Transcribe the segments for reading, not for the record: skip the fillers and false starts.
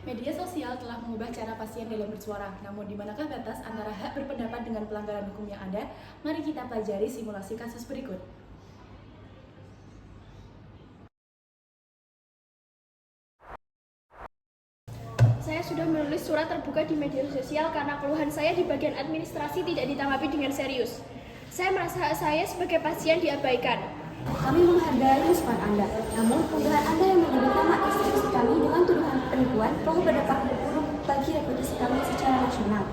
Media sosial telah mengubah cara pasien dalam bersuara. Namun, di manakah batas antara hak berpendapat dengan pelanggaran hukum yang ada? Mari kita pelajari simulasi kasus berikut. Saya sudah menulis surat terbuka di media sosial karena keluhan saya di bagian administrasi tidak ditanggapi dengan serius. Saya merasa hak saya sebagai pasien diabaikan. Kami menghargai respon Anda, namun tuduhan Anda yang menyebutkan hak institusi kami dengan tuduhan penipuan perlu berdampak buruk bagi reputasi kami secara nasional.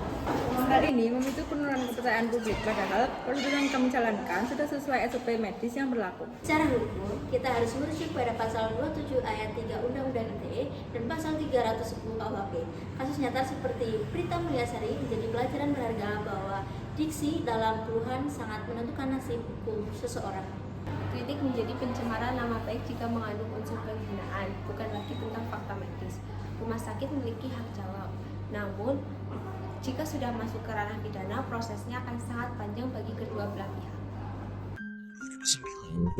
Hal ini memicu penurunan kepercayaan publik, padahal prosedur yang kami jalankan sudah sesuai SOP medis yang berlaku. Secara hukum, kita harus merujuk pada pasal 27 ayat 3 Undang-Undang ITE dan pasal 310 KUHP. Kasus nyata seperti Prita Mulyasari menjadi pelajaran berharga bahwa diksi dalam keluhan sangat menentukan nasib hukum seseorang. Kritik menjadi pencemaran nama baik jika mengandung unsur penghinaan, bukan lagi tentang fakta medis. Rumah sakit memiliki hak jawab, namun jika sudah masuk ke ranah pidana, prosesnya akan sangat panjang bagi kedua belah pihak.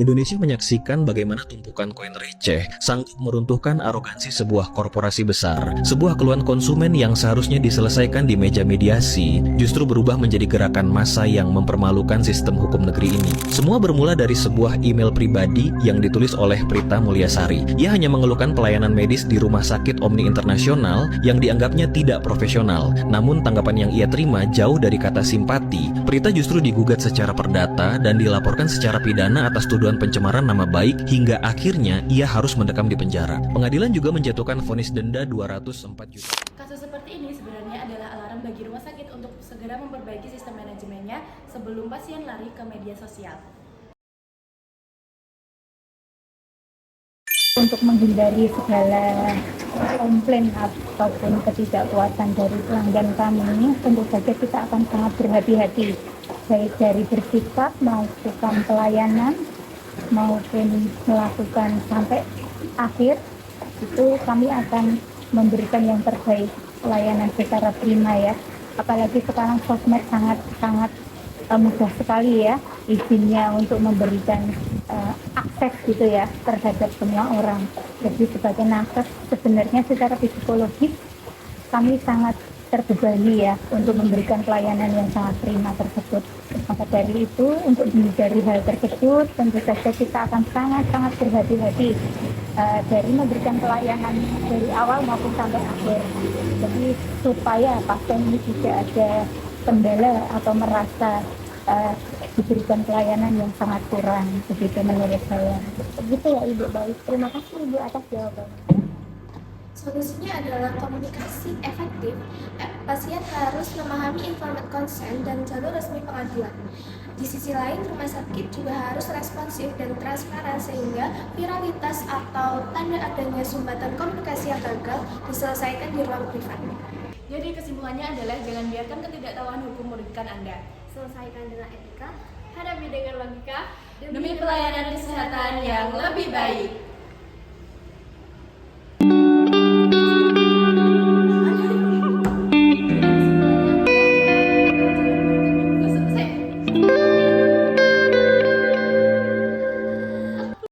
Indonesia menyaksikan bagaimana tumpukan koin receh sanggup meruntuhkan arogansi sebuah korporasi besar. Sebuah keluhan konsumen yang seharusnya diselesaikan di meja mediasi justru berubah menjadi gerakan massa yang mempermalukan sistem hukum negeri ini. Semua bermula dari sebuah email pribadi yang ditulis oleh Prita Mulyasari. Ia hanya mengeluhkan pelayanan medis di Rumah Sakit Omni Internasional yang dianggapnya tidak profesional. Namun tanggapan yang ia terima jauh dari kata simpati. Prita justru digugat secara perdata dan dilaporkan secara pidana atas tuduhan pencemaran nama baik hingga akhirnya ia harus mendekam di penjara. Pengadilan juga menjatuhkan vonis denda 204 juta. Kasus seperti ini sebenarnya adalah alarm bagi rumah sakit untuk segera memperbaiki sistem manajemennya sebelum pasien lari ke media sosial. Untuk menghindari segala komplain ataupun ketidakpuasan dari pelanggan kami, tentu saja kita akan sangat berhati-hati, baik dari bersikap, melakukan pelayanan, maupun melakukan sampai akhir. Itu kami akan memberikan yang terbaik, pelayanan secara prima ya. Apalagi sekarang sosmed sangat mudah sekali ya izinnya untuk memberikan akses gitu ya terhadap semua orang. Jadi sebagai nakes sebenarnya secara psikologis kami sangat terbebani ya untuk memberikan pelayanan yang sangat prima tersebut. Maka dari itu untuk menghindari hal tersebut tentu saja kita akan sangat berhati-hati dari memberikan pelayanan dari awal maupun sampai akhir. Jadi supaya pasien ini tidak ada kendala atau merasa diberikan pelayanan yang sangat kurang, begitu menurut saya. Begitu ya Ibu. Baik, terima kasih Ibu atas jawabannya. Solusinya adalah komunikasi efektif. Pasien harus memahami informed consent dan jalur resmi pengadilan. Di sisi lain, rumah sakit juga harus responsif dan transparan sehingga viralitas atau tanda adanya sumbatan komunikasi yang gagal diselesaikan di ruang privat. Jadi kesimpulannya adalah jangan biarkan ketidaktahuan hukum merugikan Anda. Selesaikan dengan etika, hadapi dengan logika, Demi pelayanan kesehatan yang lebih baik.